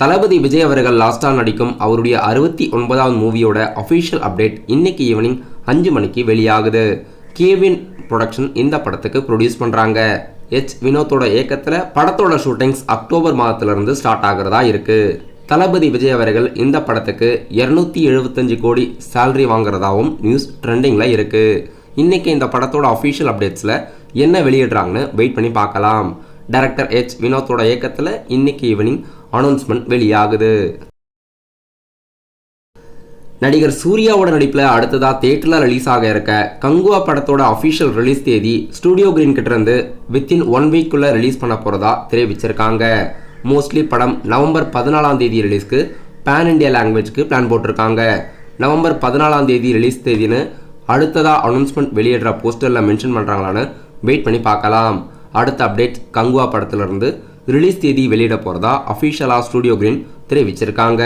தளபதி விஜய் அவர்கள் லாஸ்ட்டாக நடிக்கும் அவருடைய 69வது மூவியோட அஃபிஷியல் அப்டேட் இன்னைக்கு ஈவினிங் 5 மணிக்கு வெளியாகுது. கேவின் ப்ரொடக்ஷன் இந்த படத்துக்கு ப்ரொடியூஸ் பண்ணுறாங்க. வினோத்தோட இயக்கத்தில் படத்தோட ஷூட்டிங்ஸ் அக்டோபர் மாதத்திலிருந்து ஸ்டார்ட் ஆகிறதா இருக்குது. தளபதி விஜய் அவர்கள் இந்த படத்துக்கு 275 கோடி சேலரி வாங்குறதாவும் நியூஸ் ட்ரெண்டிங்கில் இருக்குது. இன்றைக்கி இந்த படத்தோட அஃபிஷியல் அப்டேட்ஸில் என்ன வெளியிடுறாங்கன்னு வெயிட் பண்ணி பார்க்கலாம். டைரக்டர் வினோத்தோட இயக்கத்தில் இன்னைக்கு ஈவினிங் அனௌன்ஸ்மெண்ட் வெளியாகுது. நடிகர் சூர்யாவோட நடிப்பில் அடுத்ததாக தியேட்டரில் ரிலீஸ் ஆக இருக்க கங்குவா படத்தோட அஃபிஷியல் ரிலீஸ் தேதி ஸ்டுடியோ கிரீன் கிட்ட இருந்து வித்தின் 1 வீக்குள்ளே ரிலீஸ் பண்ண போகிறதா தெரிவிச்சிருக்காங்க. மோஸ்ட்லி படம் நவம்பர் 14ஆம் தேதி ரிலீஸ்க்கு பேன் இண்டியா லாங்குவேஜ்க்கு பிளான் போட்டிருக்காங்க. நவம்பர் 14ஆம் தேதி ரிலீஸ் தேதின்னு அடுத்ததாக அனௌன்ஸ்மெண்ட் வெளியிடுற போஸ்டரில் மென்ஷன் பண்ணுறாங்களான்னு வெயிட் பண்ணி பார்க்கலாம். அடுத்த அப்டேட் கங்குவா படத்திலிருந்து ரிலீஸ் தேதி வெளியிட போகிறதா அஃபிஷியலாக ஸ்டுடியோ கிரீன் தெரிவிச்சிருக்காங்க.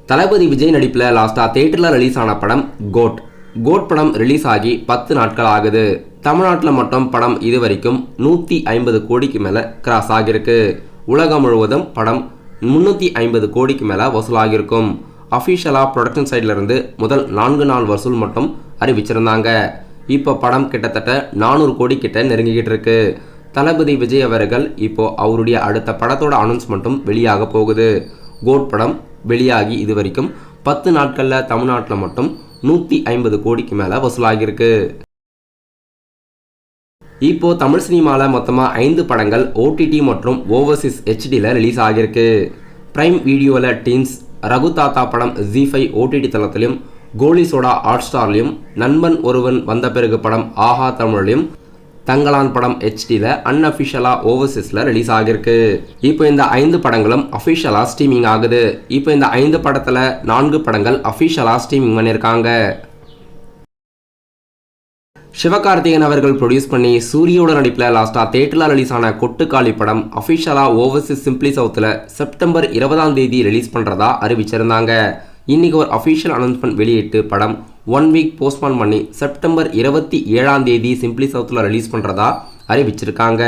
தளபதி விஜய் நடிப்பில் லாஸ்ட்டாக தியேட்டரில் ரிலீஸ் ஆன படம் கோட் படம் ரிலீஸ் ஆகி 10 நாட்கள் ஆகுது. தமிழ்நாட்டில் மட்டும் படம் இது வரைக்கும் 150 கோடிக்கு மேலே கிராஸ் ஆகியிருக்கு. உலகம் முழுவதும் படம் 350 கோடிக்கு மேலே வசூலாகியிருக்கும். அஃபிஷியலாக ப்ரொடக்ஷன் சைட்லேருந்து முதல் 4 நாள் வசூல் மட்டும் அறிவிச்சிருந்தாங்க. இப்போ படம் கிட்டத்தட்ட 400 கோடி கிட்ட நெருங்கிக்கிட்டு இருக்கு. தளபதி விஜய் அவர்கள் இப்போ அவருடைய அடுத்த படத்தோட அனௌன்ஸ்மெண்ட்டும் வெளியாக போகுது. கோட் படம் வெளியாகி இது வரைக்கும் 10 நாட்களில் தமிழ்நாட்டில் மட்டும் 150 கோடிக்கு மேலே வசூலாகியிருக்கு. இப்போ தமிழ் சினிமாவில் மொத்தமாக 5 படங்கள் OTT மற்றும் ஓவர்சீஸ் HDயில் ரிலீஸ் ஆகியிருக்கு. பிரைம் வீடியோவில் டீன்ஸ், ரகு தாத்தா படம் ZEE5 OTT தளத்திலும், கோலி சோடா ஹாட் ஸ்டார்லையும், நண்பன் ஒருவன் வந்த பிறகு படம் ஆஹா தமிழ்லையும், தங்கலான் படம் HDயில் அன்அஃபிஷியலாக ஓவர்சீஸில் ரிலீஸ் ஆகியிருக்கு. இப்போ இந்த 5 படங்களும் அஃபிஷியலாக ஸ்ட்ரீமிங் ஆகுது. இப்போ இந்த 5 படத்தில் 4 படங்கள் அஃபிஷியலாக ஸ்ட்ரீமிங் பண்ணியிருக்காங்க. சிவகார்த்திகேயன் அவர்கள் ப்ரொடியூஸ் பண்ணி சூரியோட நடிப்பில் லாஸ்ட்டாக தியேட்டரில் ரிலீஸ் ஆன கொட்டுக்காளி படம் அஃபிஷியலாக ஓவர்சீஸ் சிம்பிளி சவுத்தில் செப்டம்பர் 20ஆம் தேதி ரிலீஸ் பண்ணுறதா அறிவிச்சிருந்தாங்க. இன்றைக்கி ஒரு அஃபிஷியல் அனௌன்ஸ்மெண்ட் வெளியிட்டு படம் 1 வீக் போஸ்ட்பான் பண்ணி செப்டம்பர் 27ஆம் தேதி சிம்பிளி சவுத்தில் ரிலீஸ் பண்ணுறதா அறிவிச்சிருக்காங்க.